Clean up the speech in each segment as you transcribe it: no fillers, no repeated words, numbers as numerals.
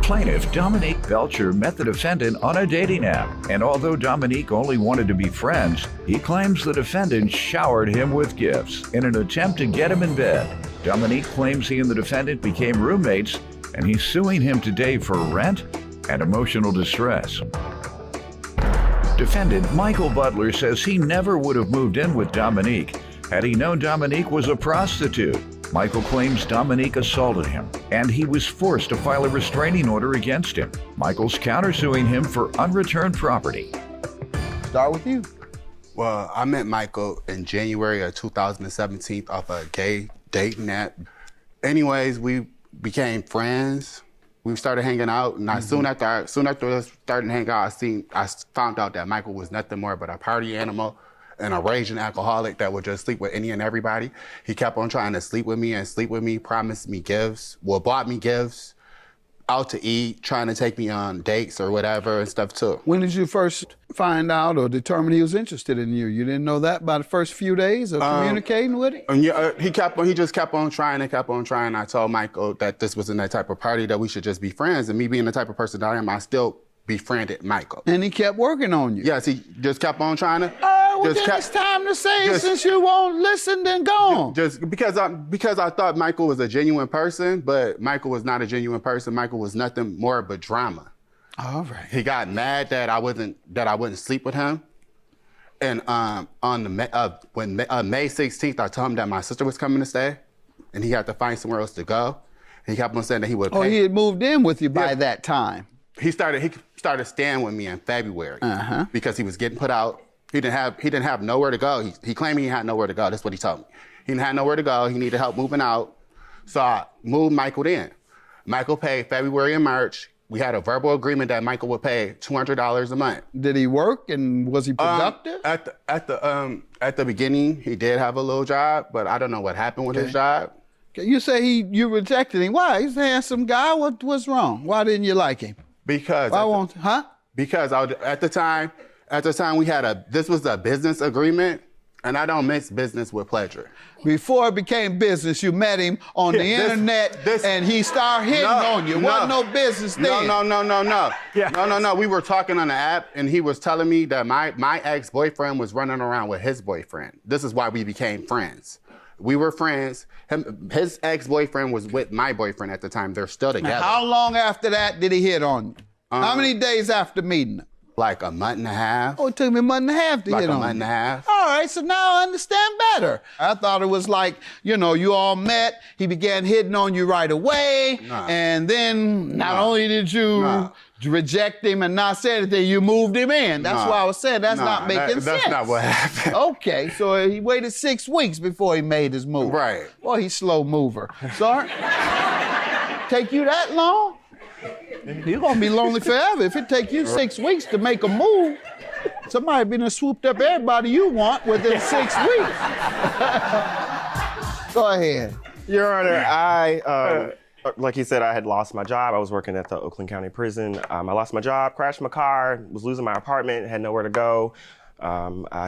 Plaintiff Dominique Belcher met the defendant on a dating app, and although Dominique only wanted to be friends, he claims the defendant showered him with gifts in an attempt to get him in bed. Dominique claims he and the defendant became roommates, and he's suing him today for rent and emotional distress. Defendant Michael Butler says he never would have moved in with Dominique had he known Dominique was a prostitute. Michael claims Dominique assaulted him, and he was forced to file a restraining order against him. Michael's countersuing him for unreturned property. Start with you. Well, I met Michael in January of 2017 off a gay dating app. Anyways, we became friends. We started hanging out, and soon after us starting to hang out, I found out that Michael was nothing more but a party animal and a raging alcoholic that would just sleep with any and everybody. He kept on trying to sleep with me, promised me gifts, bought me gifts, out to eat, trying to take me on dates or whatever and stuff too. When did you first find out or determine he was interested in you? You didn't know that by the first few days of communicating with him? Yeah, he just kept on trying. I told Michael that this wasn't that type of party, that we should just be friends. And me being the type of person that I am, I still befriended Michael. And he kept working on you? Yes, he just kept on trying to. Well, then it's time to say it. Since you won't listen, then go on. Just because I thought Michael was a genuine person, but Michael was not a genuine person. Michael was nothing more but drama. All right. He got mad that I wouldn't sleep with him. And on May 16th, I told him that my sister was coming to stay, and he had to find somewhere else to go. He kept on saying that he would pay. Oh, he had moved in with you by that time. He started staying with me in February because he was getting put out. He didn't have nowhere to go. He claimed he had nowhere to go. That's what he told me. He didn't have nowhere to go. He needed help moving out. So I moved Michael in. Michael paid February and March. We had a verbal agreement that Michael would pay $200 a month. Did he work and was he productive? At the beginning, he did have a little job, but I don't know what happened with his job. Okay. You say you rejected him. Why? He's a handsome guy. What's wrong? Why didn't you like him? Because Because at the time we had this was a business agreement, and I don't mix business with pleasure. Before it became business, you met him on the internet, and he started hitting on you. Wasn't no business then. No. Yeah. No. We were talking on the app, and he was telling me that my ex-boyfriend was running around with his boyfriend. This is why we became friends. We were friends. His ex-boyfriend was with my boyfriend at the time. They're still together. Now, how long after that did he hit on you? How many days after meeting him? Like a month and a half. Oh, it took me a month and a half to hit on you. Like a month and a half. All right, so now I understand better. I thought it was like, you all met, he began hitting on you right away, and then not only did you reject him and not say anything, you moved him in. That's why I was saying that's not making sense. That's not what happened. Okay, so he waited 6 weeks before he made his move. Right. Boy, he's slow mover. Sorry? Take you that long? You're gonna be lonely forever. If it take you 6 weeks to make a move, somebody been swooped up everybody you want within 6 weeks. Go ahead. Your Honor, like he said, I had lost my job. I was working at the Oakland County Prison. I lost my job, crashed my car, was losing my apartment, had nowhere to go.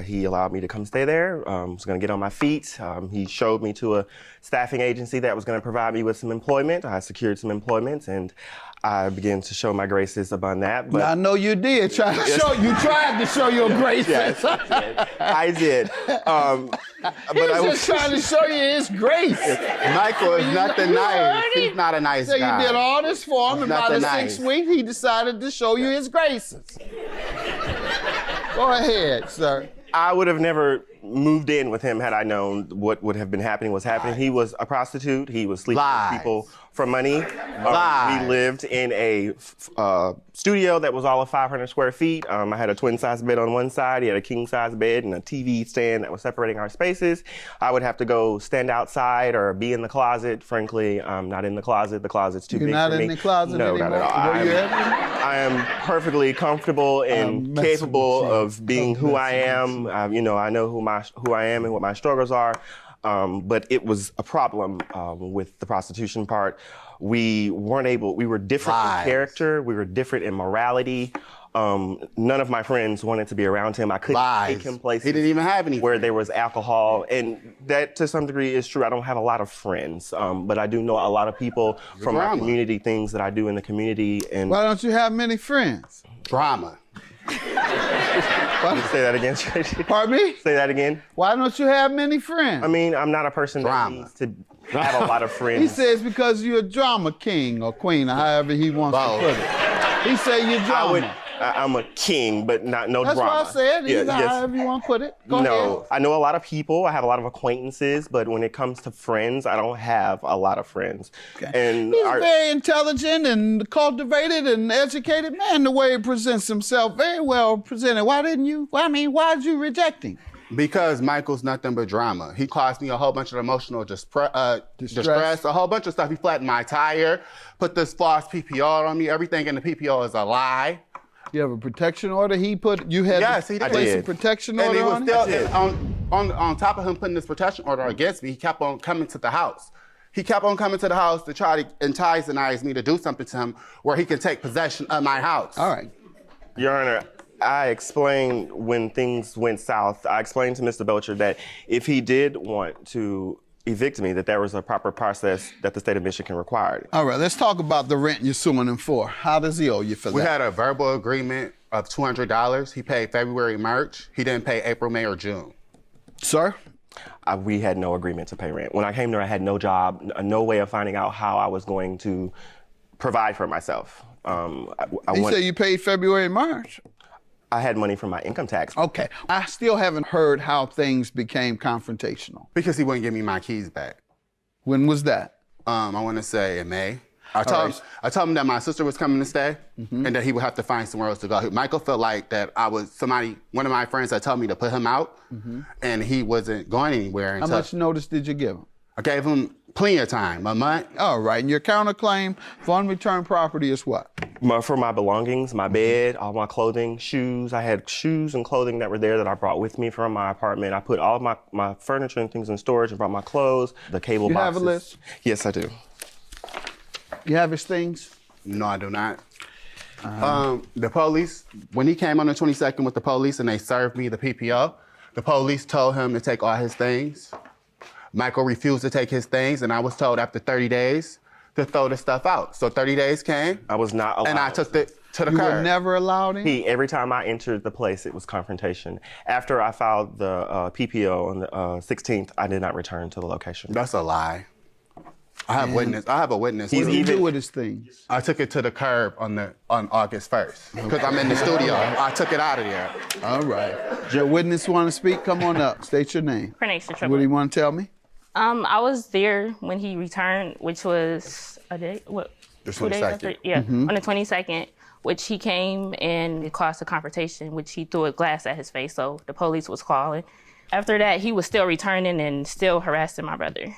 He allowed me to come stay there. Was going to get on my feet. He showed me to a staffing agency that was going to provide me with some employment. I secured some employment, and I began to show my graces upon that. But I know you did. You tried to show your graces. Yes, I did. He was just trying to show you his grace. Michael is nothing nice. He's not a nice guy. So you did all this for him, and by the 6 weeks, he decided to show you his graces. Go ahead, sir. I would have never moved in with him had I known what would have been happening was happening. He was a prostitute. He was sleeping with people for money. We lived in a studio that was all of 500 square feet. I had a twin-size bed on one side. He had a king-size bed and a TV stand that was separating our spaces. I would have to go stand outside or be in the closet. Frankly, I'm not in the closet. The closet's too big for me. You're not in the closet anymore? No, not at all. I am perfectly comfortable and capable of being who I am. I know who I am and what my struggles are. But it was a problem with the prostitution part. We were different in character, we were different in morality. None of my friends wanted to be around him. I couldn't take him places. He didn't even have any where there was alcohol, and that to some degree is true. I don't have a lot of friends, but I do know a lot of people from my community, things that I do in the community. And why don't you have many friends? Drama. Say that again, Tracy. Pardon me? Say that again. Why don't you have many friends? I mean, I'm not a person that needs to have a lot of friends. He says because you're a drama king or queen, or however he wants to put it. He say you're drama. I'm a king, but no drama. That's what I said. However you want to put it. Go ahead. I know a lot of people. I have a lot of acquaintances, but when it comes to friends, I don't have a lot of friends. Okay. And he's very intelligent and cultivated and educated man. The way he presents himself, very well presented. Why did you reject him? Because Michael's nothing but drama. He caused me a whole bunch of emotional distress, a whole bunch of stuff. He flattened my tire, put this false PPR on me. Everything in the PPR is a lie. You have a protection order he put? You had to place a protection order on him? And he was still, on top of him putting this protection order against me, he kept on coming to the house. He kept on coming to the house to try to entice me to do something to him where he can take possession of my house. All right. Your Honor, I explained when things went south, I explained to Mr. Belcher that if he did want to evict me, that there was a proper process that the state of Michigan required. All right, let's talk about the rent you're suing him for. How does he owe you for that? We had a verbal agreement of $200. He paid February, March. He didn't pay April, May, or June. Sir? We had no agreement to pay rent. When I came there, I had no job, no way of finding out how I was going to provide for myself. You said you paid February and March. I had money from my income tax. Okay. I still haven't heard how things became confrontational. Because he wouldn't give me my keys back. When was that? I want to say in May. I told him that my sister was coming to stay and that he would have to find somewhere else to go. Michael felt like that one of my friends had told me to put him out and he wasn't going anywhere. How much notice did you give him? I gave him plenty of time, a month. All right, and your counterclaim for unreturned property is what? For my belongings, my bed, all my clothing, shoes. I had shoes and clothing that were there that I brought with me from my apartment. I put all of my furniture and things in storage and brought my clothes, the cable boxes. You have a list? Yes, I do. You have his things? No, I do not. The police, when he came on the 22nd with the police and they served me the PPO, the police told him to take all his things. Michael refused to take his things, and I was told after 30 days to throw the stuff out. So 30 days came. I was not allowed. And I took it to the curb. curb. You were never allowed in? Every time I entered the place, it was confrontation. After I filed the PPO on the 16th, I did not return to the location. That's a lie. I have a witness. What did you do with his things? I took it to the curb on August 1st because I'm in the studio. I took it out of there. All right. Your witness want to speak? Come on up. State your name. What do you want to tell me? I was there when he returned, which was a day, what? The 2 days after? 22nd. Yeah, on the 22nd, which he came and it caused a confrontation, which he threw a glass at his face, so the police was calling. After that, he was still returning and still harassing my brother.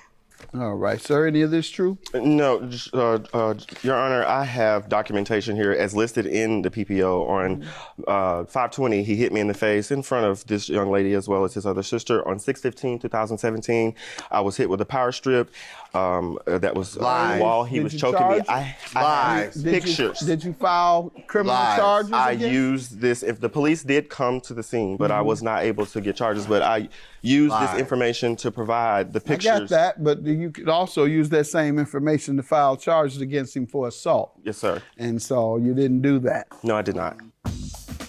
All right, sir. Any of this true? No, Your Honor, I have documentation here as listed in the PPO on 5/20. He hit me in the face in front of this young lady as well as his other sister. On 6/15/2017, I was hit with a power strip that was on the wall. He was choking me. I have pictures. Did you file criminal charges I against? used this. If the police did come to the scene, but I was not able to get charges. But I used this information to provide the pictures. I got that, but you could also use that same information to file charges against him for assault. Yes, sir. And so you didn't do that. No, I did not.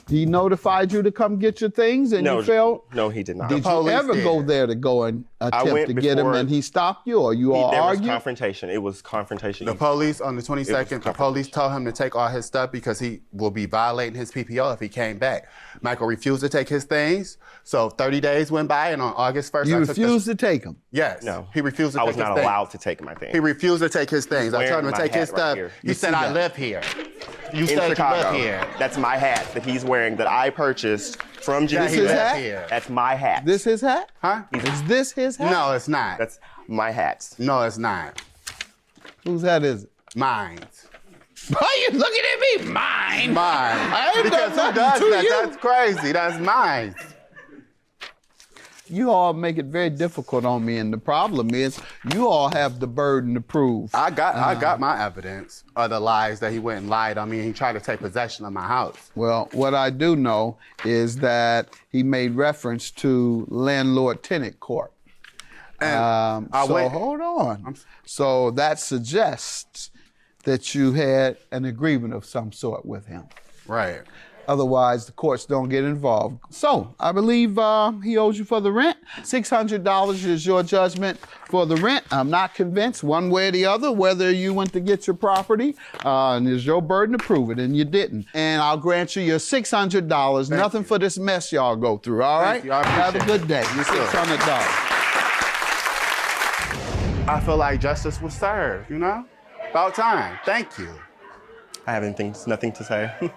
He notified you to come get your things and you failed? No, he did not. Did you ever go there to go and attempt to get him and he stopped you or you all argued? There was confrontation. It was confrontation. The police on the 22nd, the police told him to take all his stuff because he will be violating his PPO if he came back. Michael refused to take his things. So 30 days went by and on August 1st, You refused to take them? Yes. No. He refused to take his things. I was not allowed to take my things. He refused to take his things. I told him to take his stuff. He said, I live here. You said you live here. That's my hat that he's wearing that I purchased from This his hat? Here. That's my hat. This his hat? Huh? Is this his hat? No, it's not. That's my hat. No, it's not. Whose hat is it? Mine. Why are you looking at me? Mine? Mine. I ain't Because done who does nothing to that? you. That's crazy. That's mine. you all make it very difficult on me, and the problem is you all have the burden to prove. I got my evidence of the lies that he went and lied on me, and he tried to take possession of my house. Well, what I do know is that he made reference to landlord-tenant court. And hold on. So that suggests that you had an agreement of some sort with him. Right. Otherwise, the courts don't get involved. So I believe he owes you for the rent. $600 is your judgment for the rent. I'm not convinced one way or the other whether you went to get your property, and it's your burden to prove it, and you didn't. And I'll grant you your $600. Nothing for this mess y'all go through, all right? You. I Have a appreciate good day. Your $600. I feel like justice was served, you know? About time. Thank you. I have nothing to say.